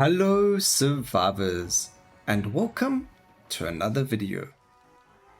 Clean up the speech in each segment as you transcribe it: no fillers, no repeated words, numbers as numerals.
Hello survivors, and welcome to another video.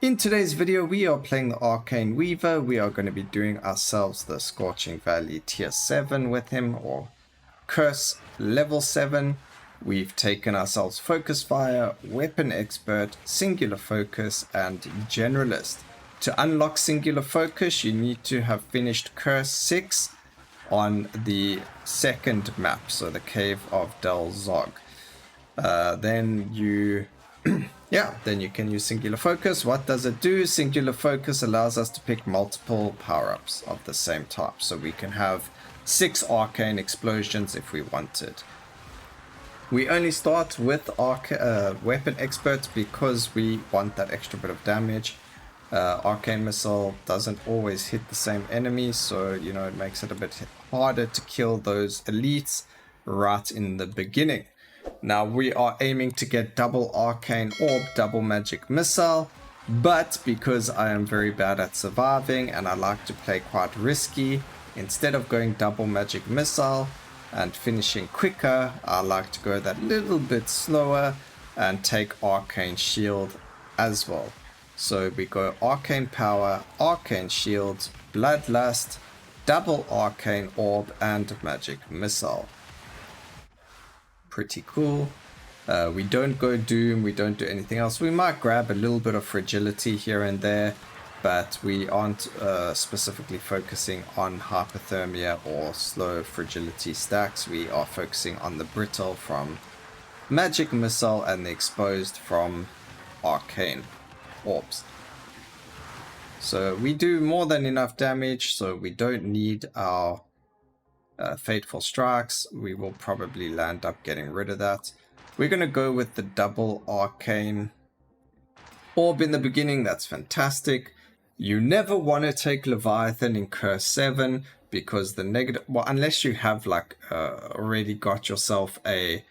In today's video we are playing the Arcane Weaver. We are going to be doing ourselves the Scorching Valley tier 7 with him, or Curse level 7. We've taken ourselves Focus Fire, Weapon Expert, Singular Focus and Generalist. To unlock Singular Focus you need to have finished Curse 6 on the second map, so the Cave of Del Zog. Then you then you can use Singular Focus. What does it do? Singular Focus allows us to pick multiple power-ups of the same type, so we can have 6 arcane explosions if we wanted. We only start with Weapon Expert because we want that extra bit of damage. Arcane Missile doesn't always hit the same enemy, so you know it makes it a bit harder to kill those elites right in the beginning. Now we are aiming to get double Arcane Orb, double Magic Missile, but because I am very bad at surviving and I like to play quite risky, instead of going double Magic Missile and finishing quicker, I like to go that little bit slower and take Arcane Shield as well. So we go Arcane Power, Arcane Shield, Bloodlust, double Arcane Orb and Magic Missile. Pretty cool. We don't go Doom, we don't do anything else. We might grab a little bit of Fragility here and there, but we aren't specifically focusing on Hypothermia or slow Fragility stacks. We are focusing on the Brittle from Magic Missile and the Exposed from Arcane Orbs. So we do more than enough damage, so we don't need our Fateful Strikes. We will probably land up getting rid of that. We're going to go with the double Arcane Orb in the beginning. That's fantastic. You never want to take Leviathan in Curse 7 because the negative, well, unless you have like already got yourself a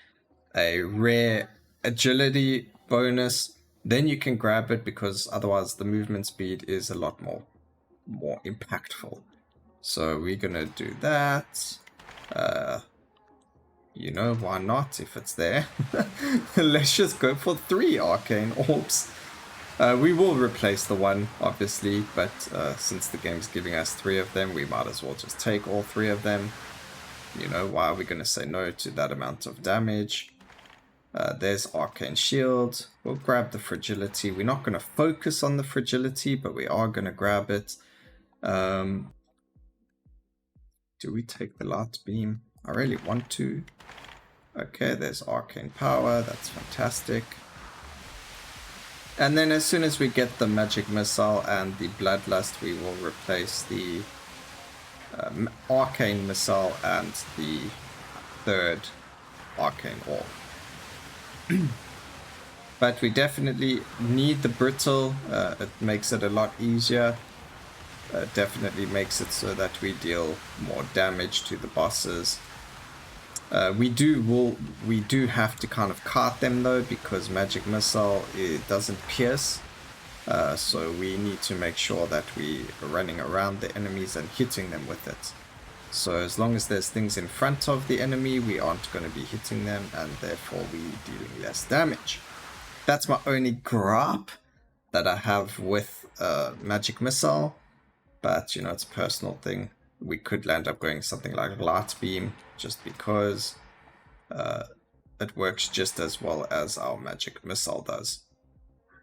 rare agility bonus, then you can grab it, because otherwise the movement speed is a lot more impactful. So we're gonna do that. You know, why not if it's there? Let's just go for 3 Arcane Orbs. We will replace the one, obviously, but since the game's giving us 3 of them, we might as well just take all 3 of them. You know, why are we gonna say no to that amount of damage? There's Arcane Shield. We'll grab the Fragility. We're not going to focus on the Fragility, but we are going to grab it. Do we take the Light Beam? I really want to. Okay, there's Arcane Power. That's fantastic. And then as soon as we get the Magic Missile and the Bloodlust, we will replace the Arcane Missile and the 3rd Arcane Orb. But we definitely need the Brittle. It makes it a lot easier. Definitely makes it so that we deal more damage to the bosses. We do have to kind of cart them though, because Magic Missile, it doesn't pierce. So we need to make sure that we are running around the enemies and hitting them with it. So as long as there's things in front of the enemy, we aren't going to be hitting them, and therefore we dealing less damage. That's my only gripe that I have with Magic Missile, but you know, it's a personal thing. We could land up going something like Light Beam, just because it works just as well as our Magic Missile does.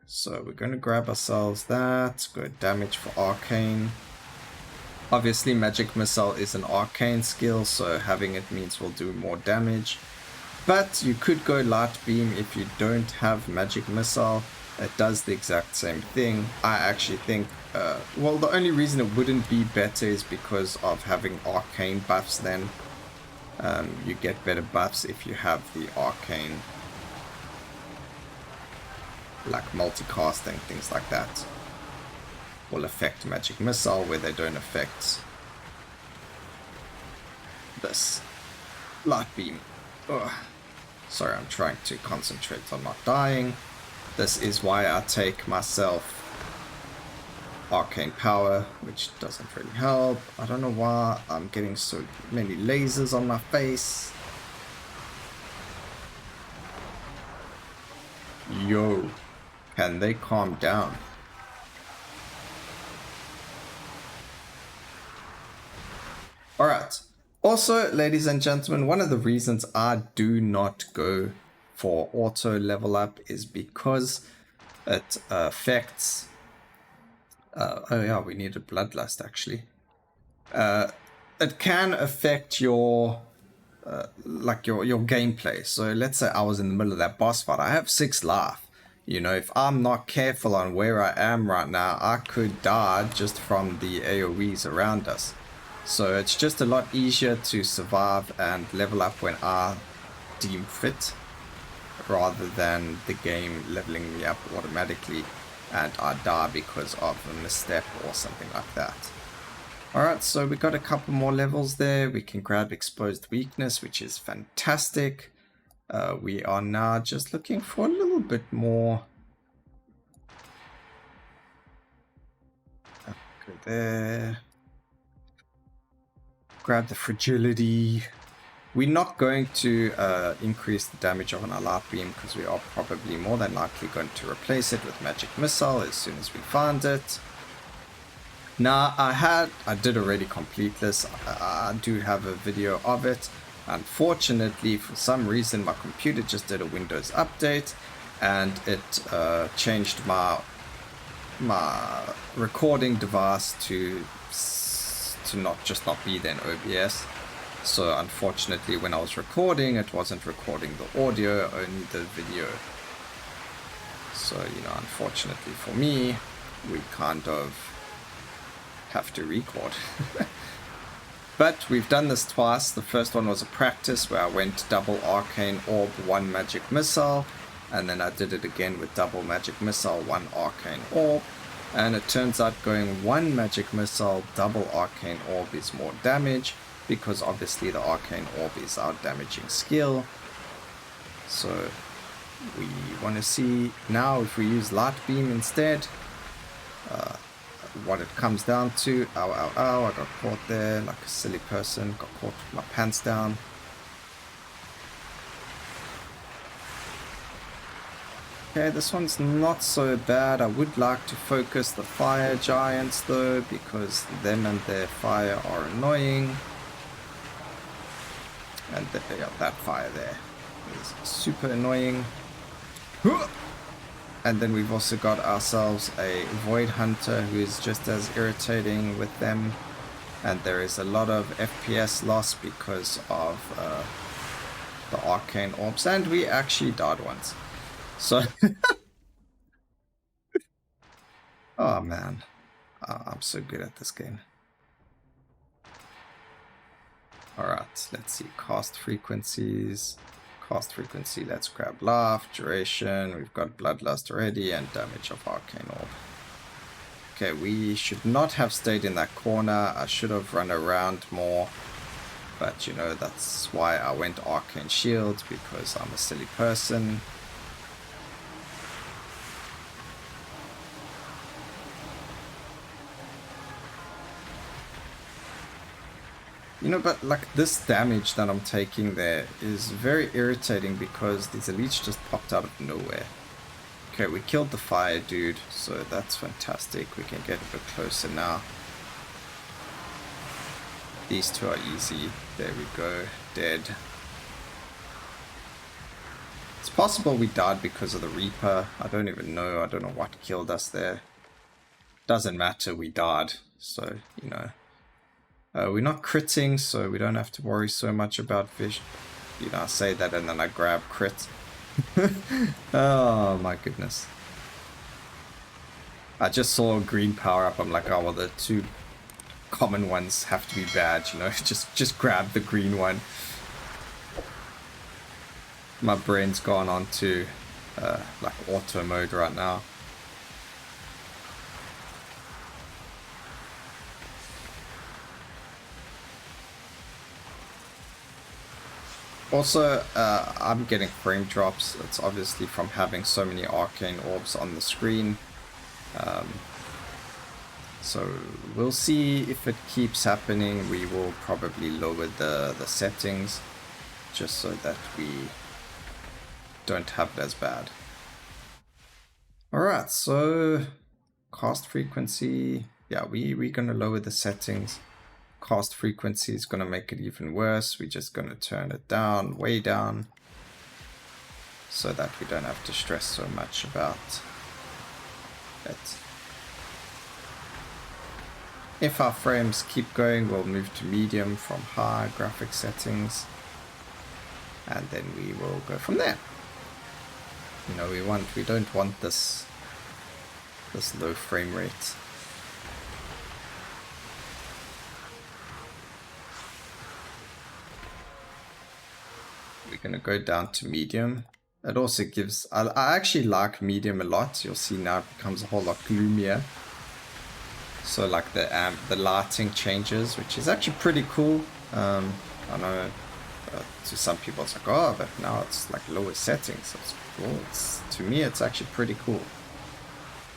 So we're going to grab ourselves that, go damage for Arcane. Obviously, Magic Missile is an arcane skill, so having it means we'll do more damage. But you could go Light Beam if you don't have Magic Missile. It does the exact same thing. I actually think, well, the only reason it wouldn't be better is because of having arcane buffs then. You get better buffs if you have the arcane, like multicasting, things like that. Will affect Magic Missile where they don't affect this Light Beam. Ugh. Sorry, I'm trying to concentrate on not dying. This is why I take myself Arcane Power, which doesn't really help. I don't know why I'm getting so many lasers on my face. Yo, can they calm down? Alright. Also, ladies and gentlemen, one of the reasons I do not go for auto level up is because it affects... oh yeah, we needed bloodlust actually. It can affect your like your gameplay. So let's say I was in the middle of that boss fight. I have 6 life. You know, if I'm not careful on where I am right now, I could die just from the AoEs around us. So it's just a lot easier to survive and level up when I deem fit, rather than the game leveling me up automatically and I die because of a misstep or something like that. Alright, so we got a couple more levels there. We can grab exposed weakness, which is fantastic. We are now just looking for a little bit more. Go there. Grab the fragility. We're not going to increase the damage of an light beam because we are probably more than likely going to replace it with magic missile as soon as we find it. Now, I did already complete this. I do have a video of it. Unfortunately, for some reason, my computer just did a Windows update, and it changed my recording device to not be there in OBS. So unfortunately, when I was recording, it wasn't recording the audio, only the video. So, you know, unfortunately for me, we kind of have to record. But we've done this twice. The first one was a practice where I went double arcane orb, 1 magic missile, and then I did it again with double magic missile, 1 arcane orb, and it turns out going 1 magic missile, double arcane orb is more damage, because obviously the arcane orb is our damaging skill. So we want to see now if we use light beam instead, what it comes down to. Ow, ow, ow, I got caught there like a silly person, got caught with my pants down. Okay, this one's not so bad. I would like to focus the fire giants though, because them and their fire are annoying. And that fire there is super annoying. And then we've also got ourselves a Void Hunter who is just as irritating with them. And there is a lot of FPS loss because of the arcane orbs. And we actually died once. So... oh man. I'm so good at this game. Alright, let's see. Cast frequencies. Cast frequency, let's grab life, duration, we've got bloodlust already, and damage of arcane orb. Okay, we should not have stayed in that corner. I should have run around more, but you know, that's why I went arcane shield, because I'm a silly person. You know, but like this damage that I'm taking there is very irritating because these elites just popped out of nowhere. Okay, we killed the fire dude, so that's fantastic. We can get a bit closer now. These two are easy. There we go. Dead. It's possible we died because of the Reaper. I don't even know. I don't know what killed us there. Doesn't matter, we died. So, you know. We're not critting, so we don't have to worry so much about fish. You know, I say that and then I grab crit. Oh my goodness. I just saw a green power up. I'm like, oh well, the 2 common ones have to be bad, you know. just grab the green one. My brain's gone on to like auto mode right now. Also, I'm getting frame drops. It's obviously from having so many arcane orbs on the screen. So we'll see if it keeps happening. We will probably lower the settings just so that we don't have it as bad. Alright, so cast frequency. Yeah, we're going to lower the settings. Cast frequency is going to make it even worse. We're just going to turn it down, way down, so that we don't have to stress so much about it. If our frames keep going, we'll move to medium from high graphic settings, and then we will go from there. You know, we don't want this low frame rate. We're gonna go down to medium. It also gives, I actually like medium a lot. You'll see now it becomes a whole lot gloomier. So like the lighting changes, which is actually pretty cool. I know to some people it's like, oh, but now it's like lower settings. So it's cool. To me, it's actually pretty cool.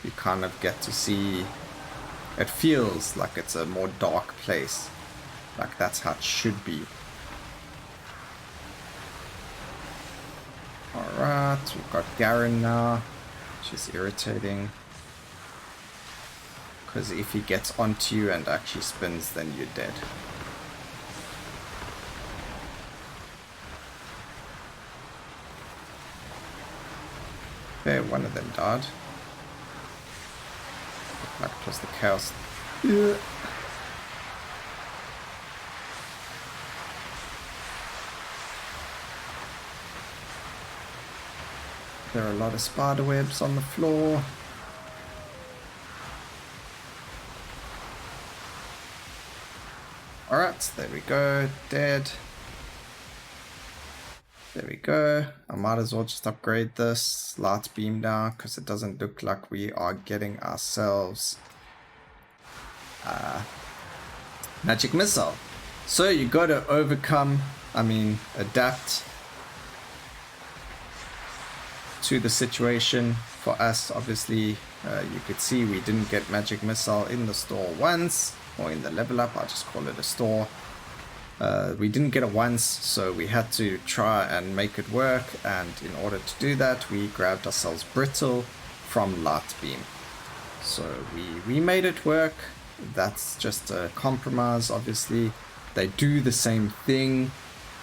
You kind of get to see, it feels like it's a more dark place. Like that's how it should be. Alright, we've got Garen now, which is irritating. Because if he gets onto you and actually spins, then you're dead. Okay, one of them died. Looked like it was the chaos. Yeah. There are a lot of spider webs on the floor. Alright, there we go, dead. There we go. I might as well just upgrade this light beam now, because it doesn't look like we are getting ourselves magic missile. So you got to adapt to the situation. For us, obviously, you could see we didn't get magic missile in the store once, or in the level up. I'll just call it a store. We didn't get it once, so we had to try and make it work, and in order to do that we grabbed ourselves brittle from light beam. So we made it work. That's just a compromise. Obviously they do the same thing.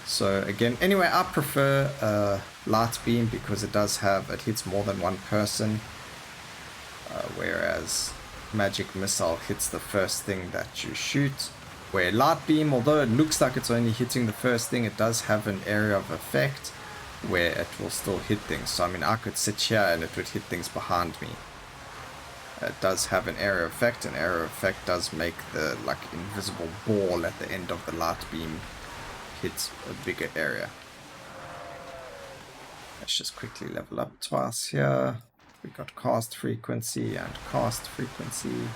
So again, anyway, I prefer light beam because it hits more than one person, whereas magic missile hits the first thing that you shoot. Where light beam, although it looks like it's only hitting the first thing, it does have an area of effect where it will still hit things. So I mean, I could sit here and it would hit things behind me. It does have an area effect, and area effect does make the like invisible ball at the end of the light beam hit a bigger area. Let's just quickly level up twice here. We got cast frequency and cast frequency.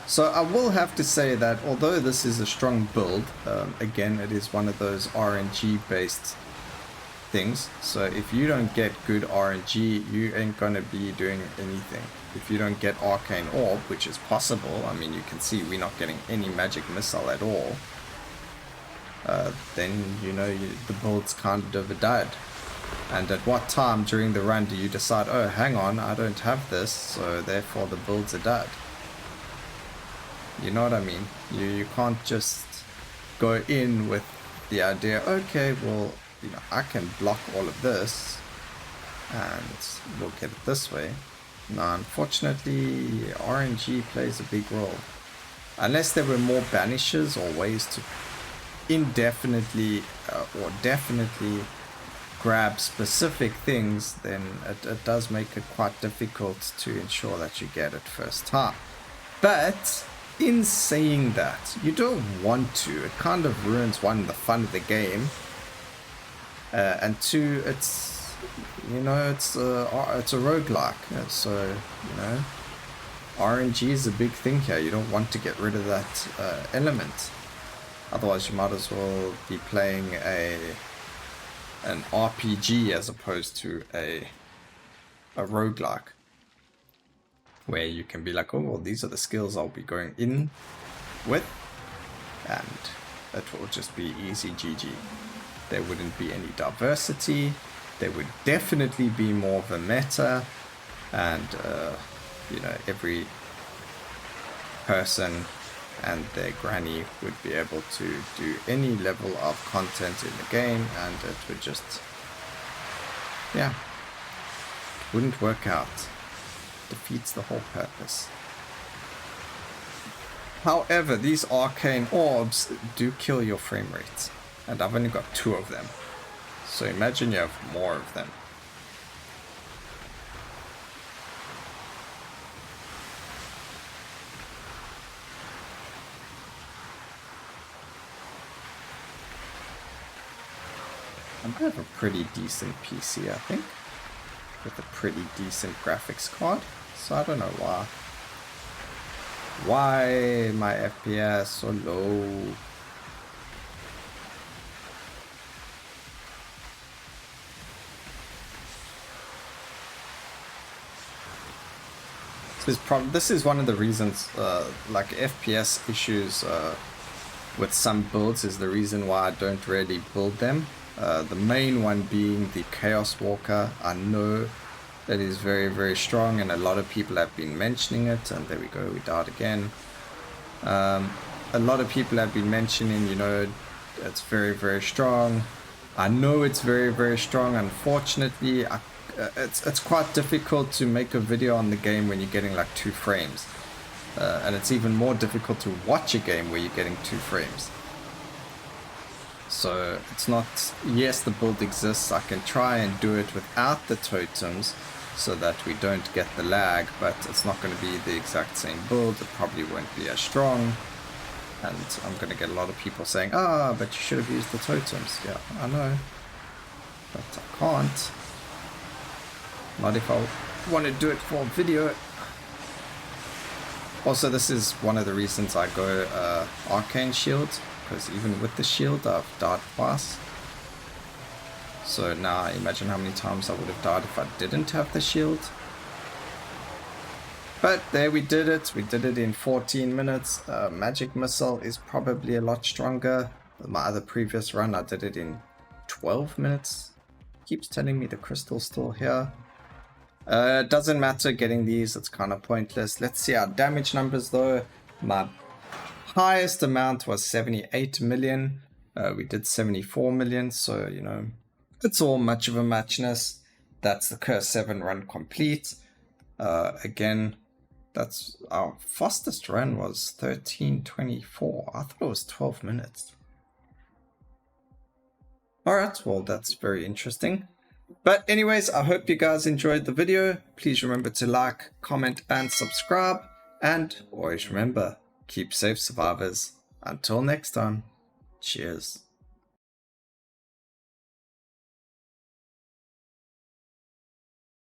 So I will have to say that although this is a strong build, again, it is one of those RNG based things. So if you don't get good RNG, you ain't gonna be doing anything. If you don't get Arcane Orb, which is possible, I mean, you can see we're not getting any magic missile at all, then you know the build's kind of a dud. And at what time during the run do you decide, oh, hang on, I don't have this, so therefore the build's a dud? You know what I mean? You can't just go in with the idea, okay, well, you know, I can block all of this and we'll get it this way. No, unfortunately, RNG plays a big role. Unless there were more banishes or ways to indefinitely or definitely grab specific things, then it does make it quite difficult to ensure that you get it first time. But in saying that, you don't want to. It kind of ruins, one, the fun of the game, and two, it's, you know, it's a roguelike, so, you know, RNG is a big thing here. You don't want to get rid of that element. Otherwise, you might as well be playing an RPG as opposed to a roguelike. where you can be like, oh, well, these are the skills I'll be going in with, and it will just be easy GG. There wouldn't be any diversity. There would definitely be more of a meta, and you know, every person and their granny would be able to do any level of content in the game, and it would just, yeah, it wouldn't work out. Defeats the whole purpose. However, these arcane orbs do kill your frame rate, and I've only got 2 of them, so imagine you have more of them. I have a pretty decent PC, I think, with a pretty decent graphics card, so I don't know why. Why my FPS so low? This is one of the reasons, like FPS issues with some builds is the reason why I don't really build them. The main one being the Chaos Walker. I know that is very, very strong, and a lot of people have been mentioning it, and there we go, we died again. A lot of people have been mentioning, you know, it's very, very strong. I know it's very, very strong. Unfortunately, it's quite difficult to make a video on the game when you're getting like 2 frames. And it's even more difficult to watch a game where you're getting 2 frames. So it's not, yes, the build exists, I can try and do it without the totems so that we don't get the lag, but it's not going to be the exact same build. It probably won't be as strong, and I'm going to get a lot of people saying, ah, but you should have used the totems. Yeah, I know, but I can't. Not if I want to do it for a video. Also, this is one of the reasons I go Arcane Shield, because even with the shield I've died twice. So now imagine how many times I would have died if I didn't have the shield. But there we did it. We did it in 14 minutes. Magic Missile is probably a lot stronger. My other previous run I did it in 12 minutes. Keeps telling me the crystal's still here. It doesn't matter getting these, it's kind of pointless. Let's see our damage numbers though. My highest amount was 78 million. We did 74 million, so you know, it's all much of a muchness. That's the Curse 7 run complete. Again, that's our fastest run was 13:24. I thought it was 12 minutes. Alright, well that's very interesting. But anyways, I hope you guys enjoyed the video. Please remember to like, comment, and subscribe. And always remember, keep safe, survivors. Until next time, cheers.